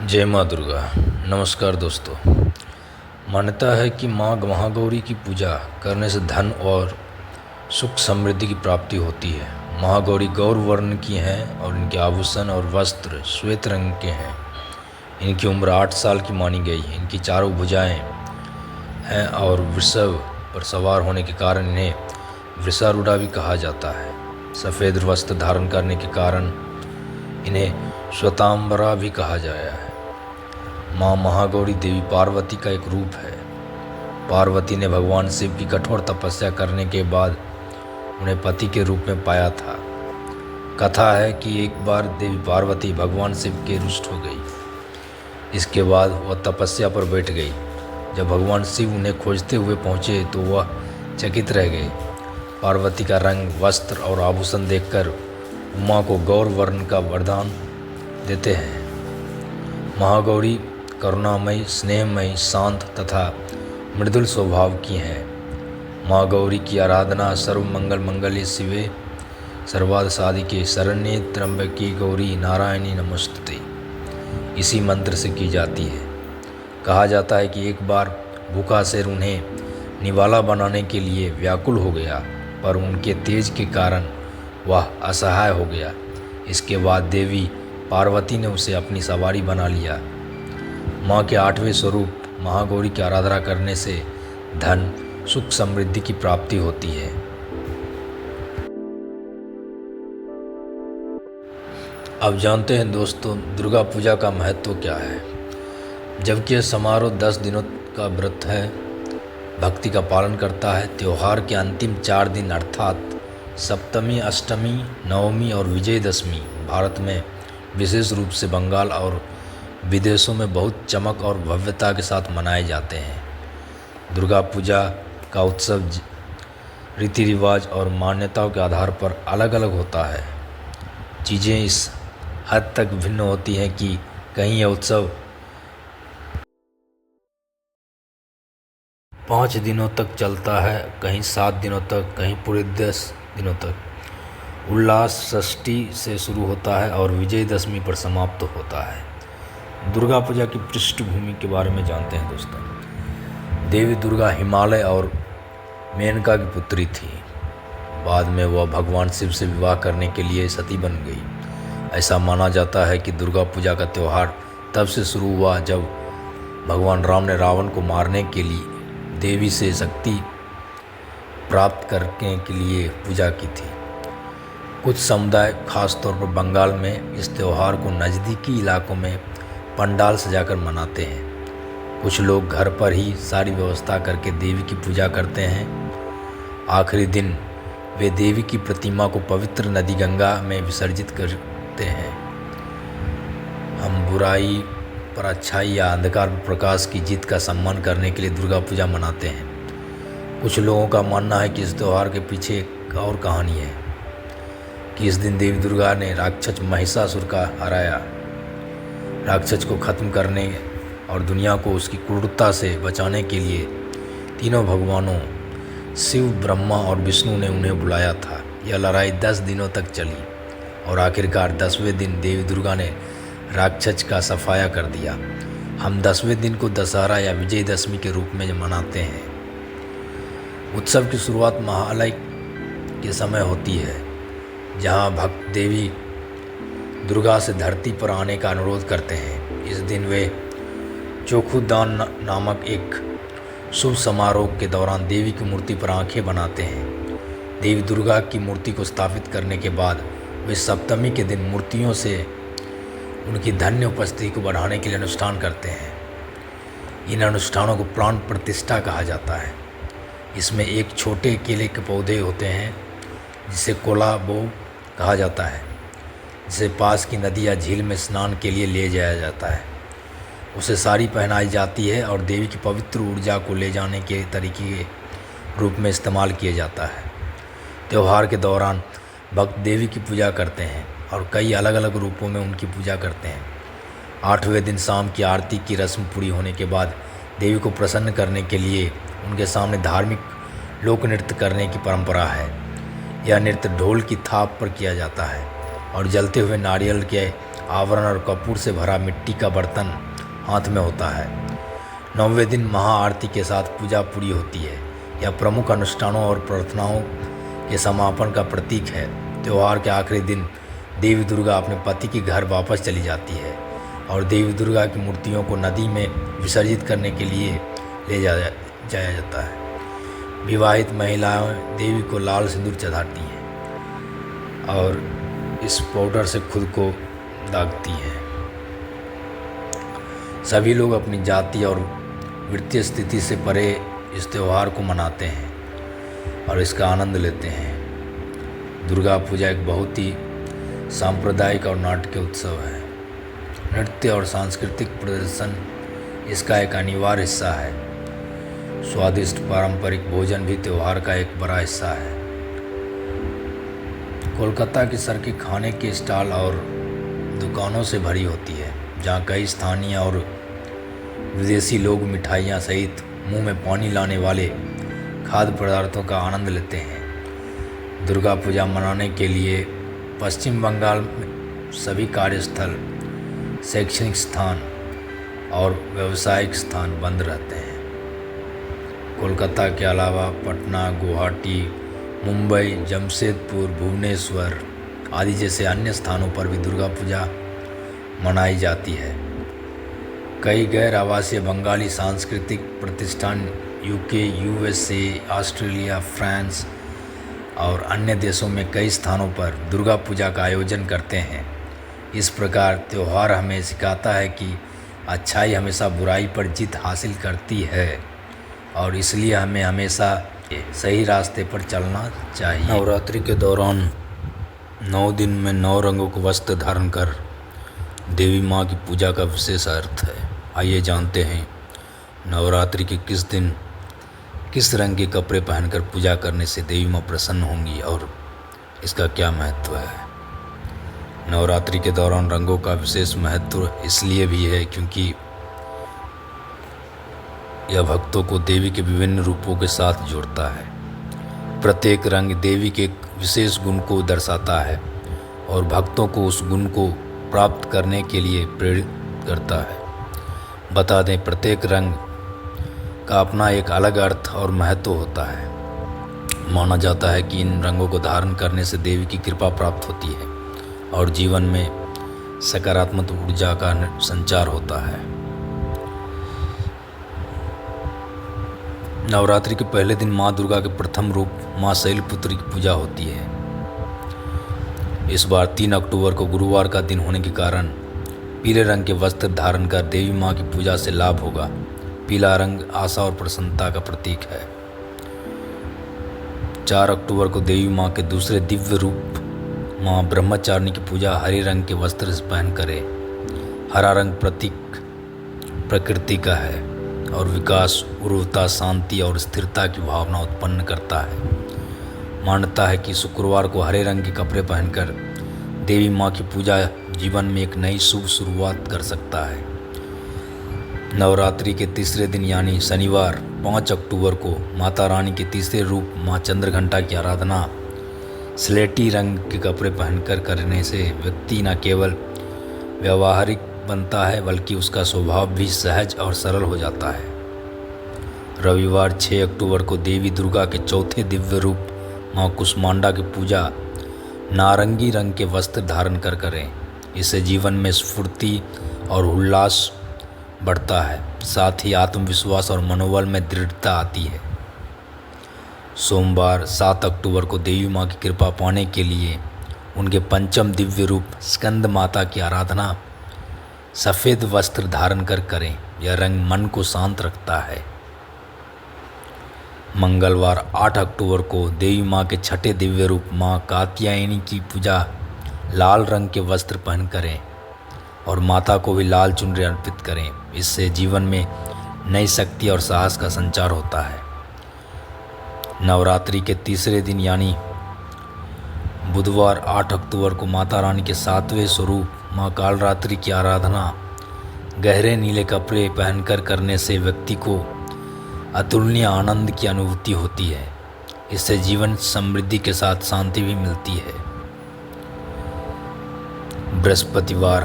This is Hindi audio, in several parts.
जय माँ दुर्गा। नमस्कार दोस्तों। मान्यता है कि माँ महागौरी की पूजा करने से धन और सुख समृद्धि की प्राप्ति होती है। महागौरी गौर वर्ण की हैं और इनके आभूषण और वस्त्र श्वेत रंग के हैं। इनकी उम्र 8 साल की मानी गई है। इनकी चारों भुजाएं हैं और वृषभ पर सवार होने के कारण इन्हें वृषारूढ़ा भी कहा जाता है। सफ़ेद वस्त्र धारण करने के कारण इन्हें श्वेतांबरा भी कहा जाया है। माँ महागौरी देवी पार्वती का एक रूप है। पार्वती ने भगवान शिव की कठोर तपस्या करने के बाद उन्हें पति के रूप में पाया था। कथा है कि एक बार देवी पार्वती भगवान शिव के रुष्ट हो गई। इसके बाद वह तपस्या पर बैठ गई। जब भगवान शिव उन्हें खोजते हुए पहुँचे तो वह चकित रह गए। पार्वती का रंग, वस्त्र और आभूषण देखकर उमा को गौर वर्ण का वरदान देते हैं। महागौरी करुणामयी, स्नेहमयी, शांत तथा मृदुल स्वभाव की हैं। माँ गौरी की आराधना सर्वमंगल मंगल्ये शिवे सर्वार्थ साधिके शरण्ये त्र्यंबके गौरी नारायणी नमोस्तुते इसी मंत्र से की जाती है। कहा जाता है कि एक बार भूखा शेर उन्हें निवाला बनाने के लिए व्याकुल हो गया, पर उनके तेज के कारण वह असहाय हो गया। इसके बाद देवी पार्वती ने उसे अपनी सवारी बना लिया। माँ के 8वें स्वरूप महागौरी की आराधना करने से धन, सुख, समृद्धि की प्राप्ति होती है। अब जानते हैं दोस्तों दुर्गा पूजा का महत्व क्या है। जबकि यह समारोह 10 दिनों का व्रत है, भक्ति का पालन करता है। त्यौहार के अंतिम 4 दिन अर्थात सप्तमी, अष्टमी, नवमी और विजयदशमी भारत में विशेष रूप से बंगाल और विदेशों में बहुत चमक और भव्यता के साथ मनाए जाते हैं। दुर्गा पूजा का उत्सव रीति रिवाज और मान्यताओं के आधार पर अलग अलग होता है। चीज़ें इस हद तक भिन्न होती हैं कि कहीं यह उत्सव 5 दिनों तक चलता है, कहीं 7 दिनों तक, कहीं पूरे 10 दिनों तक। उल्लास षष्ठी से शुरू होता है और विजयदशमी पर समाप्त होता है। दुर्गा पूजा की पृष्ठभूमि के बारे में जानते हैं दोस्तों। देवी दुर्गा हिमालय और मेनका की पुत्री थी। बाद में वह भगवान शिव से विवाह करने के लिए सती बन गई। ऐसा माना जाता है कि दुर्गा पूजा का त्यौहार तब से शुरू हुआ जब भगवान राम ने रावण को मारने के लिए देवी से शक्ति प्राप्त करने के लिए पूजा की थी। कुछ समुदाय खासतौर पर बंगाल में इस त्यौहार को नज़दीकी इलाकों में पंडाल सजाकर मनाते हैं। कुछ लोग घर पर ही सारी व्यवस्था करके देवी की पूजा करते हैं। आखिरी दिन वे देवी की प्रतिमा को पवित्र नदी गंगा में विसर्जित करते हैं। हम बुराई पर अच्छाई या अंधकार पर प्रकाश की जीत का सम्मान करने के लिए दुर्गा पूजा मनाते हैं। कुछ लोगों का मानना है कि इस त्यौहार के पीछे एक और कहानी है कि इस दिन देवी दुर्गा ने राक्षस महिषासुर का हराया। राक्षस को खत्म करने और दुनिया को उसकी क्रूरता से बचाने के लिए तीनों भगवानों शिव, ब्रह्मा और विष्णु ने उन्हें बुलाया था। यह लड़ाई 10 दिनों तक चली और आखिरकार 10वें दिन देवी दुर्गा ने राक्षस का सफाया कर दिया। हम 10वें दिन को दशहरा या विजयदशमी के रूप में मनाते हैं। उत्सव की शुरुआत महालय के समय होती है, जहाँ भक्त देवी दुर्गा से धरती पर आने का अनुरोध करते हैं। इस दिन वे चोखुदान नामक एक शुभ समारोह के दौरान देवी की मूर्ति पर आंखें बनाते हैं। देवी दुर्गा की मूर्ति को स्थापित करने के बाद वे सप्तमी के दिन मूर्तियों से उनकी धन्य उपस्थिति को बढ़ाने के लिए अनुष्ठान करते हैं। इन अनुष्ठानों को प्राण प्रतिष्ठा कहा जाता है। इसमें एक छोटे केले के पौधे होते हैं जिसे कोलाबो कहा जाता है, जिसे पास की नदी या झील में स्नान के लिए ले जाया जाता है। उसे साड़ी पहनाई जाती है और देवी की पवित्र ऊर्जा को ले जाने के तरीके के रूप में इस्तेमाल किया जाता है। त्यौहार के दौरान भक्त देवी की पूजा करते हैं और कई अलग अलग रूपों में उनकी पूजा करते हैं। 8वें दिन शाम की आरती की रस्म पूरी होने के बाद देवी को प्रसन्न करने के लिए उनके सामने धार्मिक लोक नृत्य करने की परंपरा है। यह नृत्य ढोल की थाप पर किया जाता है और जलते हुए नारियल के आवरण और कपूर से भरा मिट्टी का बर्तन हाथ में होता है। 9वें दिन महाआरती के साथ पूजा पूरी होती है। यह प्रमुख अनुष्ठानों और प्रार्थनाओं के समापन का प्रतीक है। त्यौहार के आखिरी दिन देवी दुर्गा अपने पति के घर वापस चली जाती है और देवी दुर्गा की मूर्तियों को नदी में विसर्जित करने के लिए ले जाया जाता है। विवाहित महिलाएं देवी को लाल सिंदूर चढ़ाती हैं और इस पाउडर से खुद को दागती हैं। सभी लोग अपनी जाति और वित्तीय स्थिति से परे इस त्यौहार को मनाते हैं और इसका आनंद लेते हैं। दुर्गा पूजा एक बहुत ही सांप्रदायिक और नाट्य उत्सव है। नृत्य और सांस्कृतिक प्रदर्शन इसका एक अनिवार्य हिस्सा है। स्वादिष्ट पारंपरिक भोजन भी त्यौहार का एक बड़ा हिस्सा है। कोलकाता की सड़कें खाने के स्टॉल और दुकानों से भरी होती है, जहाँ कई स्थानीय और विदेशी लोग मिठाइयाँ सहित मुंह में पानी लाने वाले खाद्य पदार्थों का आनंद लेते हैं। दुर्गा पूजा मनाने के लिए पश्चिम बंगाल में सभी कार्यस्थल, शैक्षणिक स्थान और व्यावसायिक स्थान बंद रहते हैं। कोलकाता के अलावा पटना, गुवाहाटी, मुंबई, जमशेदपुर, भुवनेश्वर आदि जैसे अन्य स्थानों पर भी दुर्गा पूजा मनाई जाती है। कई गैर आवासीय बंगाली सांस्कृतिक प्रतिष्ठान यूके, यूएसए, ऑस्ट्रेलिया, फ्रांस और अन्य देशों में कई स्थानों पर दुर्गा पूजा का आयोजन करते हैं। इस प्रकार त्यौहार हमें सिखाता है कि अच्छाई हमेशा बुराई पर जीत हासिल करती है और इसलिए हमें हमेशा सही रास्ते पर चलना चाहिए। नवरात्रि के दौरान 9 दिन में 9 रंगों को वस्त्र धारण कर देवी माँ की पूजा का विशेष अर्थ है। आइए जानते हैं नवरात्रि के किस दिन किस रंग के कपड़े पहनकर पूजा करने से देवी माँ प्रसन्न होंगी और इसका क्या महत्व है। नवरात्रि के दौरान रंगों का विशेष महत्व इसलिए भी है क्योंकि यह भक्तों को देवी के विभिन्न रूपों के साथ जोड़ता है। प्रत्येक रंग देवी के एक विशेष गुण को दर्शाता है और भक्तों को उस गुण को प्राप्त करने के लिए प्रेरित करता है। बता दें, प्रत्येक रंग का अपना एक अलग अर्थ और महत्व होता है। माना जाता है कि इन रंगों को धारण करने से देवी की कृपा प्राप्त होती है और जीवन में सकारात्मक ऊर्जा का संचार होता है। नवरात्रि के पहले दिन माँ दुर्गा के प्रथम रूप माँ शैलपुत्री की पूजा होती है। इस बार 3 अक्टूबर को गुरुवार का दिन होने के कारण पीले रंग के वस्त्र धारण कर देवी माँ की पूजा से लाभ होगा। पीला रंग आशा और प्रसन्नता का प्रतीक है। 4 अक्टूबर को देवी माँ के दूसरे दिव्य रूप माँ ब्रह्मचारिणी की पूजा हरे रंग के वस्त्र से पहन करें। हरा रंग प्रतीक प्रकृति का है और विकास, उर्वरता, शांति और स्थिरता की भावना उत्पन्न करता है। मान्यता है कि शुक्रवार को हरे रंग के कपड़े पहनकर देवी माँ की पूजा जीवन में एक नई शुभ शुरुआत कर सकता है। नवरात्रि के तीसरे दिन यानी शनिवार 5 अक्टूबर को माता रानी के तीसरे रूप माँ चंद्रघंटा की आराधना स्लेटी रंग के कपड़े पहनकर करने से व्यक्ति न केवल व्यावहारिक बनता है बल्कि उसका स्वभाव भी सहज और सरल हो जाता है। रविवार 6 अक्टूबर को देवी दुर्गा के चौथे दिव्य रूप माँ कुष्मांडा की पूजा नारंगी रंग के वस्त्र धारण कर करें। इससे जीवन में स्फूर्ति और उल्लास बढ़ता है, साथ ही आत्मविश्वास और मनोबल में दृढ़ता आती है। सोमवार 7 अक्टूबर को देवी माँ की कृपा पाने के लिए उनके पंचम दिव्य रूप स्कंद माता की आराधना सफ़ेद वस्त्र धारण कर करें। यह रंग मन को शांत रखता है। मंगलवार 8 अक्टूबर को देवी माँ के छठे दिव्य रूप माँ कात्यायनी की पूजा लाल रंग के वस्त्र पहन करें और माता को भी लाल चुनरी अर्पित करें। इससे जीवन में नई शक्ति और साहस का संचार होता है। नवरात्रि के तीसरे दिन यानी बुधवार 8 अक्टूबर को माता रानी के 7वें स्वरूप माँ कालरात्रि की आराधना गहरे नीले कपड़े पहनकर करने से व्यक्ति को अतुलनीय आनंद की अनुभूति होती है। इससे जीवन समृद्धि के साथ शांति भी मिलती है। बृहस्पतिवार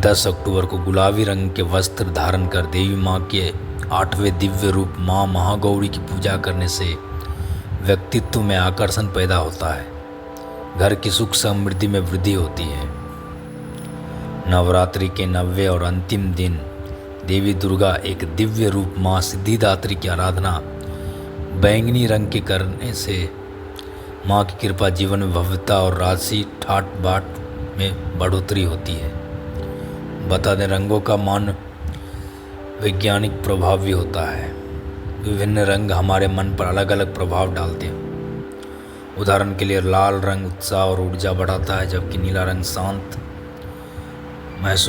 10 अक्टूबर को गुलाबी रंग के वस्त्र धारण कर देवी माँ के 8वें दिव्य रूप माँ महागौरी की पूजा करने से व्यक्तित्व में आकर्षण पैदा होता है, घर की सुख समृद्धि में वृद्धि होती है। नवरात्रि के 9वें और अंतिम दिन देवी दुर्गा एक दिव्य रूप माँ सिद्धिदात्री की आराधना बैंगनी रंग के करने से माँ की कृपा जीवन में भव्यता और राजसी ठाट बाट में बढ़ोतरी होती है। बता दें, रंगों का मान वैज्ञानिक प्रभाव भी होता है। विभिन्न रंग हमारे मन पर अलग अलग प्रभाव डालते हैं। उदाहरण के लिए लाल रंग उत्साह और ऊर्जा बढ़ाता है, जबकि नीला रंग शांत महसूस